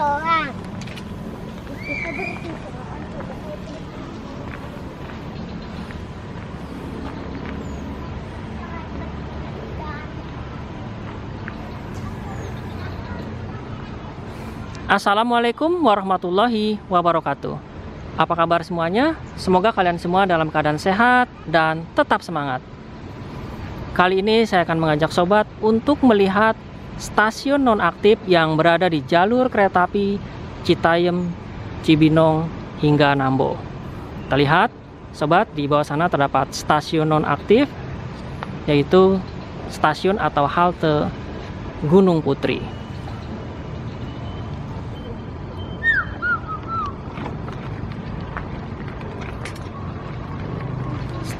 orang. Assalamualaikum warahmatullahi wabarakatuh. Apa kabar semuanya? Semoga kalian semua dalam keadaan sehat dan tetap semangat. Kali ini saya akan mengajak sobat untuk melihat stasiun nonaktif yang berada di jalur kereta api Citayam, Cibinong hingga Nambo. Kita lihat sobat, di bawah sana terdapat stasiun nonaktif, yaitu stasiun atau halte Gunung Putri.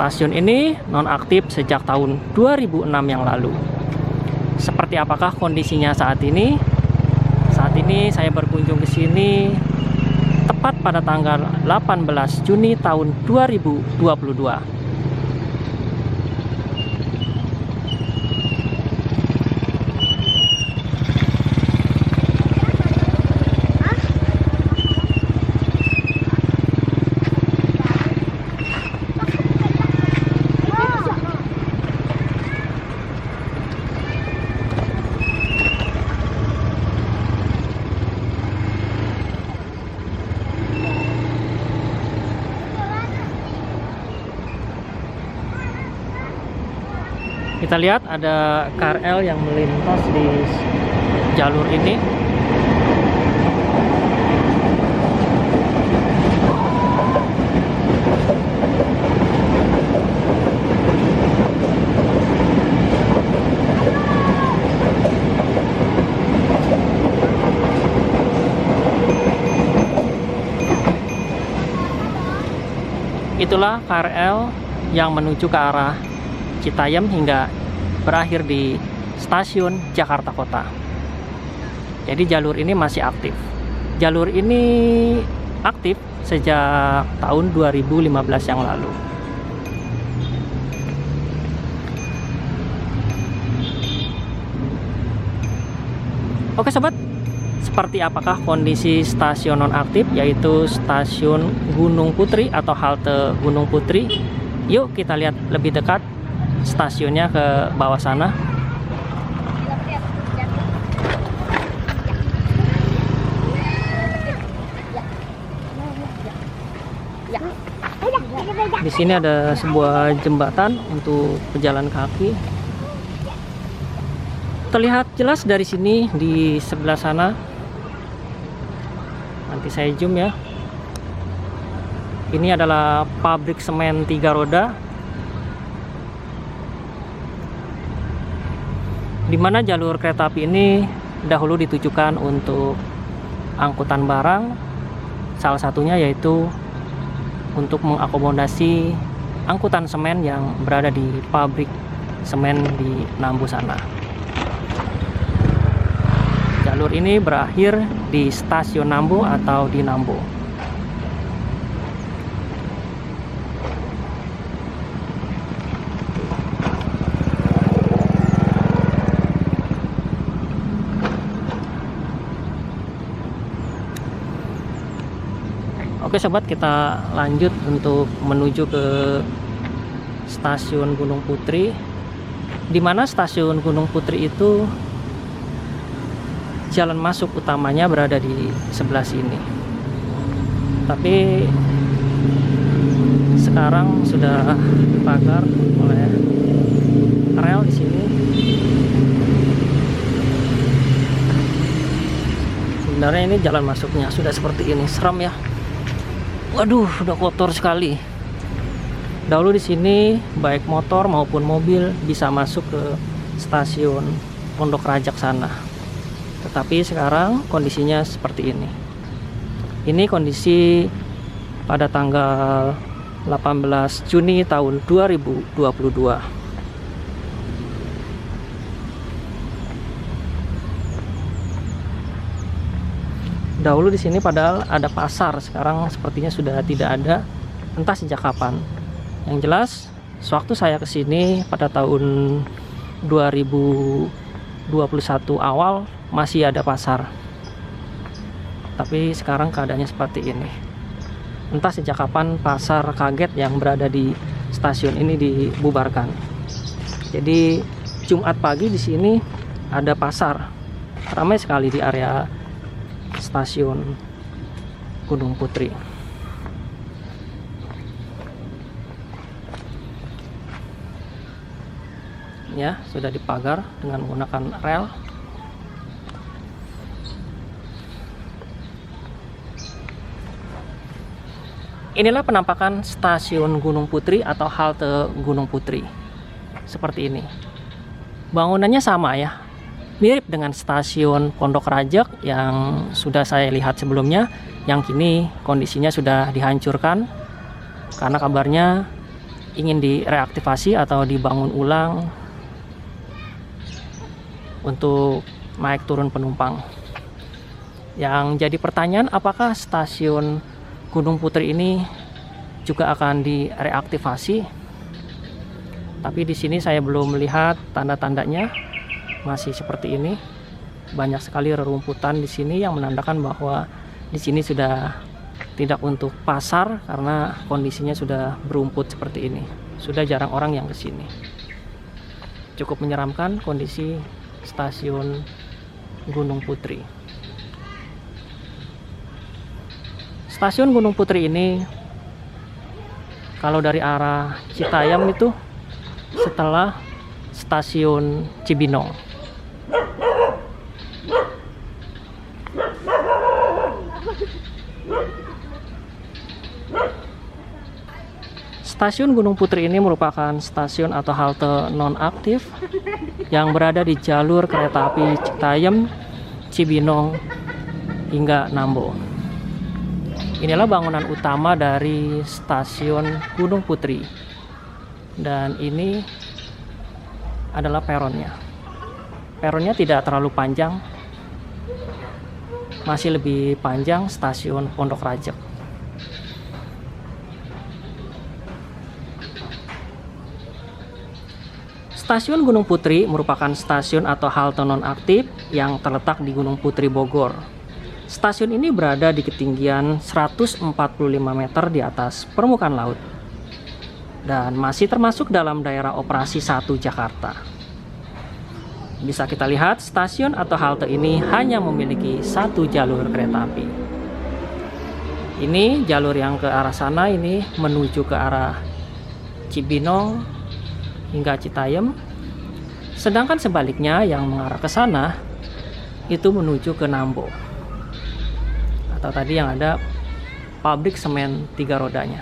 Stasiun ini nonaktif sejak tahun 2006 yang lalu. Seperti apakah kondisinya saat ini? Saat ini saya berkunjung ke sini tepat pada tanggal 18 Juni tahun 2022. Kita lihat ada KRL yang melintas di jalur ini. Itulah KRL yang menuju ke arah Citayam hingga berakhir di stasiun Jakarta Kota. Jadi jalur ini masih aktif. Jalur ini aktif sejak tahun 2015 yang lalu. Oke sobat, seperti apakah kondisi stasiun nonaktif, yaitu stasiun Gunung Putri atau halte Gunung Putri? Yuk kita lihat lebih dekat stasiunnya ke bawah sana. Di sini ada sebuah jembatan untuk pejalan kaki. Terlihat jelas dari sini di sebelah sana. Nanti saya zoom ya. Ini adalah pabrik semen 3 roda, di mana jalur kereta api ini dahulu ditujukan untuk angkutan barang, salah satunya yaitu untuk mengakomodasi angkutan semen yang berada di pabrik semen di Nambo sana. Jalur ini berakhir di stasiun Nambo atau di Nambo. Oke sobat, kita lanjut untuk menuju ke stasiun Gunung Putri, di mana stasiun Gunung Putri itu jalan masuk utamanya berada di sebelah sini. Tapi sekarang sudah dipagar oleh rel di sini. Sebenarnya ini jalan masuknya sudah seperti ini, seram ya. Waduh, udah kotor sekali. Dahulu di sini baik motor maupun mobil bisa masuk ke stasiun Pondok Rajak sana. Tetapi sekarang kondisinya seperti ini. Ini kondisi pada tanggal 18 Juni tahun 2022. Dahulu di sini padahal ada pasar, sekarang sepertinya sudah tidak ada, entah sejak kapan. Yang jelas, sewaktu saya kesini pada tahun 2021 awal masih ada pasar. Tapi sekarang keadaannya seperti ini. Entah sejak kapan pasar kaget yang berada di stasiun ini dibubarkan. Jadi Jumat pagi di sini ada pasar. Ramai sekali di area stasiun Gunung Putri. Ya, sudah dipagar dengan menggunakan rel. Inilah penampakan stasiun Gunung Putri atau halte Gunung Putri. Seperti ini. Bangunannya sama ya. Mirip dengan stasiun Pondok Rajek yang sudah saya lihat sebelumnya, yang kini kondisinya sudah dihancurkan karena kabarnya ingin direaktivasi atau dibangun ulang untuk naik turun penumpang. Yang jadi pertanyaan, apakah stasiun Gunung Putri ini juga akan direaktivasi? Tapi di sini saya belum melihat tanda-tandanya, masih seperti ini. Banyak sekali rerumputan di sini yang menandakan bahwa di sini sudah tidak untuk pasar karena kondisinya sudah berumput seperti ini. Sudah jarang orang yang ke sini. Cukup menyeramkan kondisi stasiun Gunung Putri. Stasiun Gunung Putri ini kalau dari arah Citayam itu setelah stasiun Cibinong. Stasiun Gunung Putri ini merupakan stasiun atau halte non-aktif yang berada di jalur kereta api Citayam, Cibinong, hingga Nambo. Inilah bangunan utama dari stasiun Gunung Putri. Dan ini adalah peronnya. Peronnya tidak terlalu panjang. Masih lebih panjang stasiun Pondok Rajek. Stasiun Gunung Putri merupakan stasiun atau halte non-aktif yang terletak di Gunung Putri, Bogor. Stasiun ini berada di ketinggian 145 meter di atas permukaan laut dan masih termasuk dalam daerah operasi 1 Jakarta. Bisa kita lihat stasiun atau halte ini hanya memiliki satu jalur kereta api. Ini jalur yang ke arah sana ini menuju ke arah Cibinong hingga Citayam. Sedangkan sebaliknya yang mengarah ke sana itu menuju ke Nambo. Atau tadi yang ada pabrik semen 3 rodanya.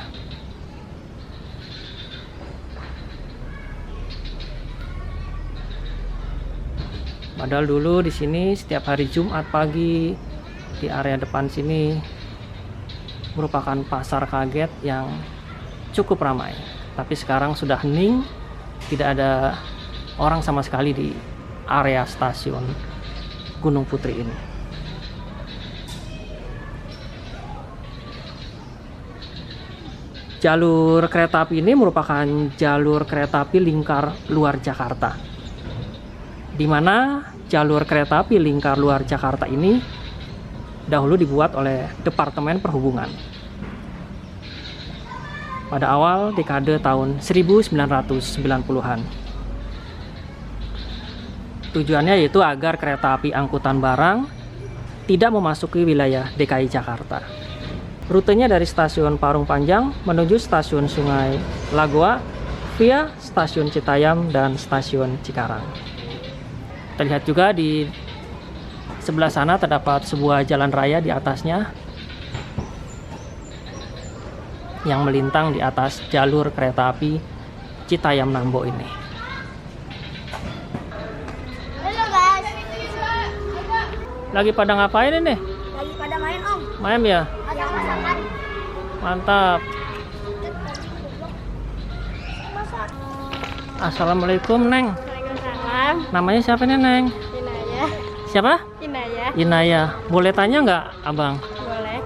Padahal dulu di sini setiap hari Jumat pagi di area depan sini merupakan pasar kaget yang cukup ramai. Tapi sekarang sudah hening, tidak ada orang sama sekali di area stasiun Gunung Putri ini. Jalur kereta api ini merupakan jalur kereta api lingkar luar Jakarta, di mana jalur kereta api lingkar luar Jakarta ini dahulu dibuat oleh Departemen Perhubungan pada awal dekade tahun 1990-an. Tujuannya yaitu agar kereta api angkutan barang tidak memasuki wilayah DKI Jakarta. Rutenya dari stasiun Parung Panjang menuju stasiun Sungai Lagoa via stasiun Citayam dan stasiun Cikarang. Terlihat juga di sebelah sana terdapat sebuah jalan raya di atasnya yang melintang di atas jalur kereta api Citayam Nambo ini. Halo guys. Lagi pada ngapain ini? Lagi pada main om. Main ya? Masak-masakan. Mantap. Masak. Assalamualaikum Neng. Waalaikumsalam. Namanya siapa nih Neng? Inaya. Siapa? Inaya. Inaya. Boleh tanya nggak Abang? Boleh.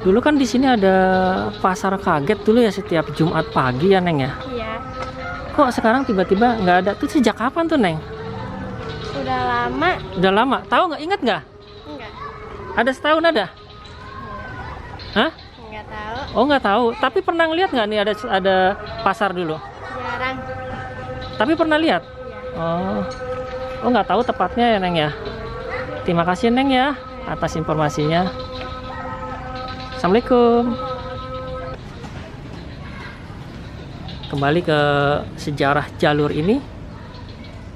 Dulu kan di sini ada pasar kaget dulu ya setiap Jumat pagi ya Neng ya. Iya. Kok sekarang tiba-tiba nggak ada? Tuh sejak kapan tuh Neng? Udah lama. Udah lama. Tahu nggak? Ingat nggak? Enggak. Ada setahun ada? Hah? Nggak tahu. Oh nggak tahu. Tapi pernah ngeliat nggak nih ada pasar dulu? Jarang. Tapi pernah lihat? Iya. Oh nggak tahu tepatnya ya Neng ya. Terima kasih Neng ya atas informasinya. Assalamualaikum. Kembali ke sejarah jalur ini.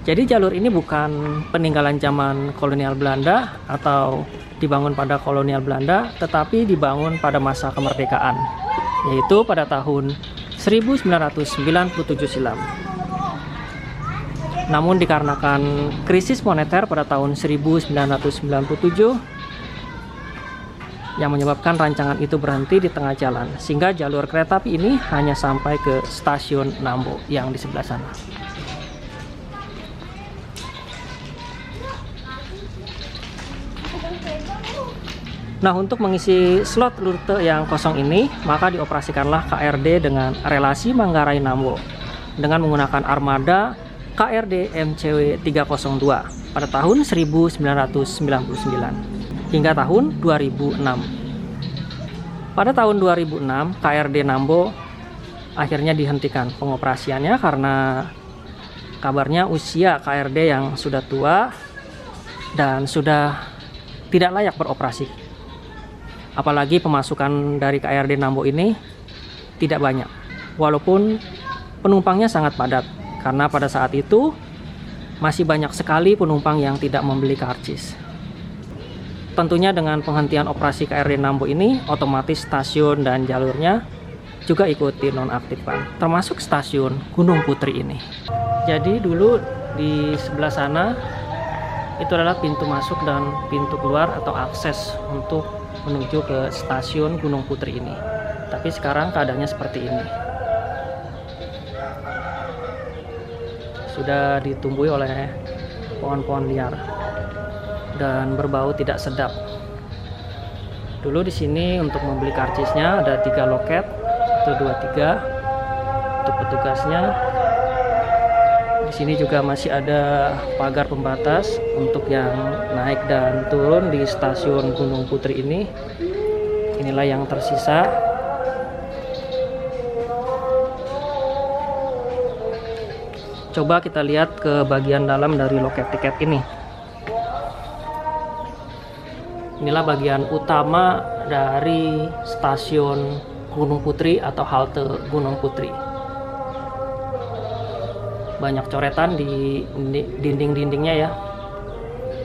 Jadi jalur ini bukan peninggalan zaman kolonial Belanda atau dibangun pada kolonial Belanda, tetapi dibangun pada masa kemerdekaan, yaitu pada tahun 1997 silam. Namun dikarenakan krisis moneter pada tahun 1997 yang menyebabkan rancangan itu berhenti di tengah jalan, sehingga jalur kereta api ini hanya sampai ke stasiun Nambo yang di sebelah sana. Nah, untuk mengisi slot rute yang kosong ini, maka dioperasikanlah KRD dengan relasi Manggarai Nambo dengan menggunakan armada KRD MCW 302 pada tahun 1999 hingga tahun 2006. Pada tahun 2006, KRD Nambo akhirnya dihentikan pengoperasiannya karena kabarnya usia KRD yang sudah tua dan sudah tidak layak beroperasi. Apalagi pemasukan dari KRD Nambo ini tidak banyak, walaupun penumpangnya sangat padat, karena pada saat itu masih banyak sekali penumpang yang tidak membeli karcis. Tentunya dengan penghentian operasi KRD Nambo ini, otomatis stasiun dan jalurnya juga ikut dinonaktifkan, termasuk stasiun Gunung Putri ini. Jadi dulu di sebelah sana itu adalah pintu masuk dan pintu keluar atau akses untuk menuju ke stasiun Gunung Putri ini. Tapi sekarang keadaannya seperti ini. Sudah ditumbuhi oleh pohon-pohon liar dan berbau tidak sedap. Dulu di sini untuk membeli karcisnya ada 3 loket, itu 23 untuk petugasnya. Di sini juga masih ada pagar pembatas untuk yang naik dan turun di stasiun Gunung Putri ini. Inilah yang tersisa. Coba kita lihat ke bagian dalam dari loket tiket ini. Inilah bagian utama dari stasiun Gunung Putri atau halte Gunung Putri. Banyak coretan di dinding-dindingnya ya.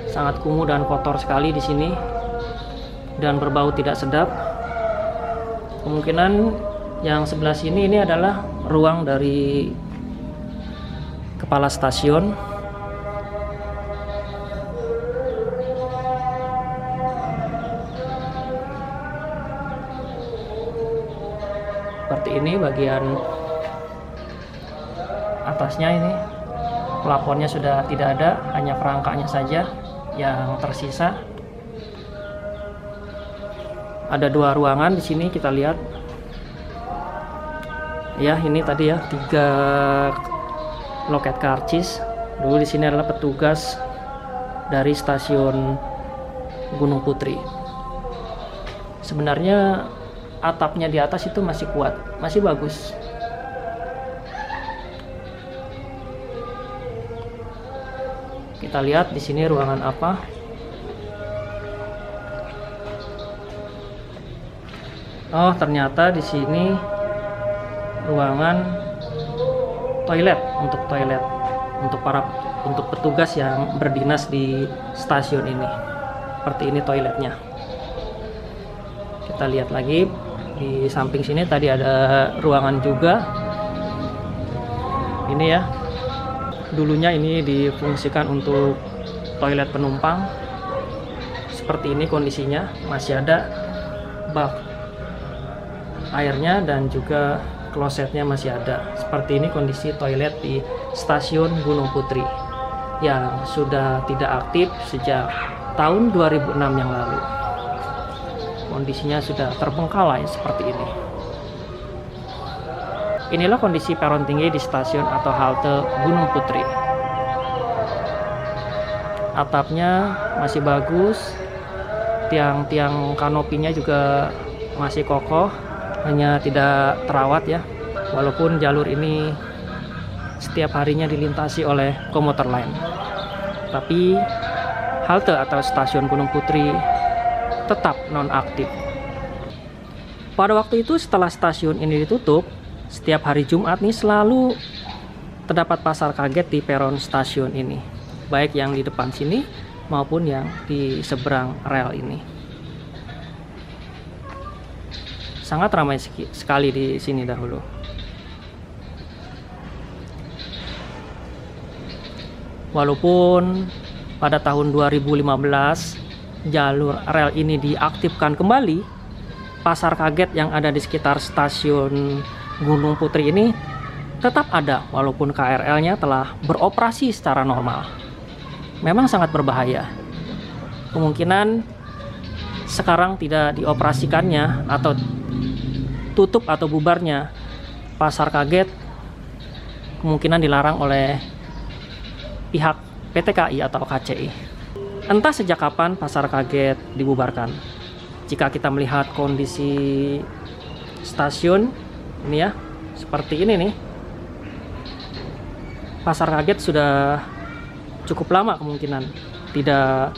Sangat kumuh dan kotor sekali di sini dan berbau tidak sedap. Kemungkinan yang sebelah sini ini adalah ruang dari kepala stasiun. Seperti ini bagian atasnya ini. Plafonnya sudah tidak ada, hanya perangkanya saja yang tersisa. Ada 2 ruangan di sini kita lihat. Ya, ini tadi ya 3 loket karcis. Dulu di sini adalah petugas dari stasiun Gunung Putri. Sebenarnya atapnya di atas itu masih kuat, masih bagus. Kita lihat di sini ruangan apa. Oh, ternyata di sini ruangan toilet untuk petugas yang berdinas di stasiun ini. Seperti ini toiletnya. Kita lihat lagi di samping sini tadi ada ruangan juga. Ini ya. Dulunya ini difungsikan untuk toilet penumpang. Seperti ini kondisinya, masih ada bak airnya dan juga klosetnya masih ada. Seperti ini kondisi toilet di stasiun Gunung Putri yang sudah tidak aktif sejak tahun 2006 yang lalu. Kondisinya sudah terbengkalai seperti ini. Inilah kondisi peron tinggi di stasiun atau halte Gunung Putri. Atapnya masih bagus, Tiang-tiang kanopinya juga masih kokoh, hanya tidak terawat ya. Walaupun jalur ini setiap harinya dilintasi oleh komuter lain, tapi halte atau stasiun Gunung Putri tetap nonaktif. Pada waktu itu setelah stasiun ini ditutup, setiap hari Jumat nih selalu terdapat pasar kaget di peron stasiun ini, baik yang di depan sini maupun yang di seberang rel ini. Sangat ramai sekali di sini dahulu. Walaupun pada tahun 2015 jalur rel ini diaktifkan kembali, pasar kaget yang ada di sekitar stasiun Gunung Putri ini tetap ada walaupun KRL-nya telah beroperasi secara normal. Memang sangat berbahaya. Kemungkinan sekarang tidak dioperasikannya atau tutup atau bubarnya pasar kaget kemungkinan dilarang oleh pihak PT KAI atau KCI. Entah sejak kapan pasar kaget dibubarkan. Jika kita melihat kondisi stasiun ini ya, seperti ini nih. Pasar kaget sudah cukup lama kemungkinan tidak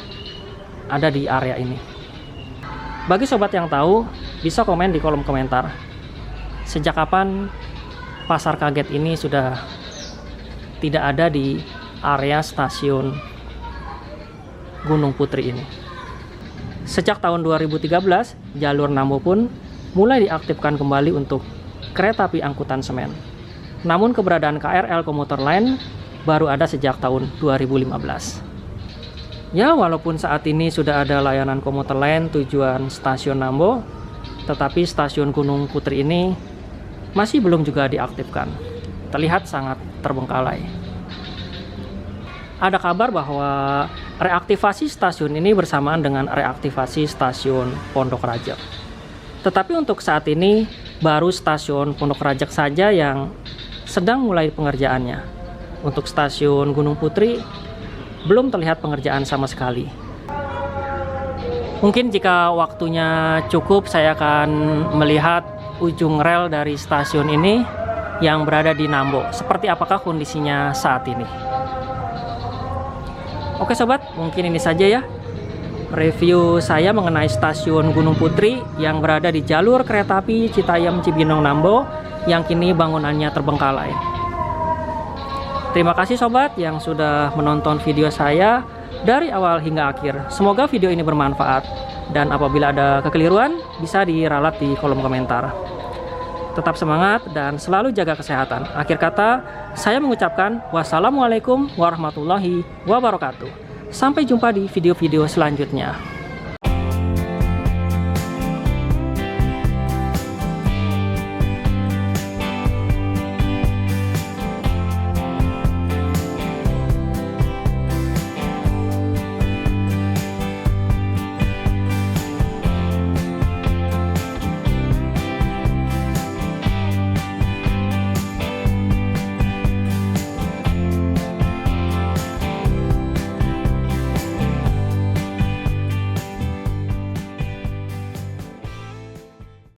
ada di area ini. Bagi sobat yang tahu, bisa komen di kolom komentar. Sejak kapan pasar kaget ini sudah tidak ada di area stasiun Gunung Putri ini. Sejak tahun 2013, jalur Nambo pun mulai diaktifkan kembali untuk kereta api angkutan semen. Namun keberadaan KRL komuter lain baru ada sejak tahun 2015. Ya, walaupun saat ini sudah ada layanan komuter lain tujuan stasiun Nambo, tetapi stasiun Gunung Putri ini masih belum juga diaktifkan. Terlihat sangat terbengkalai. Ada kabar bahwa reaktivasi stasiun ini bersamaan dengan reaktivasi stasiun Pondok Rajak. Tetapi untuk saat ini baru stasiun Pondok Rajak saja yang sedang mulai pengerjaannya. Untuk stasiun Gunung Putri belum terlihat pengerjaan sama sekali. Mungkin jika waktunya cukup, saya akan melihat ujung rel dari stasiun ini yang berada di Nambo. Seperti apakah kondisinya saat ini. Oke sobat, mungkin ini saja ya review saya mengenai stasiun Gunung Putri yang berada di jalur kereta api Citayam Cibinong Nambo yang kini bangunannya terbengkalai. Terima kasih sobat yang sudah menonton video saya dari awal hingga akhir. Semoga video ini bermanfaat, dan apabila ada kekeliruan bisa diralat di kolom komentar. Tetap semangat dan selalu jaga kesehatan. Akhir kata, saya mengucapkan wassalamualaikum warahmatullahi wabarakatuh. Sampai jumpa di video-video selanjutnya.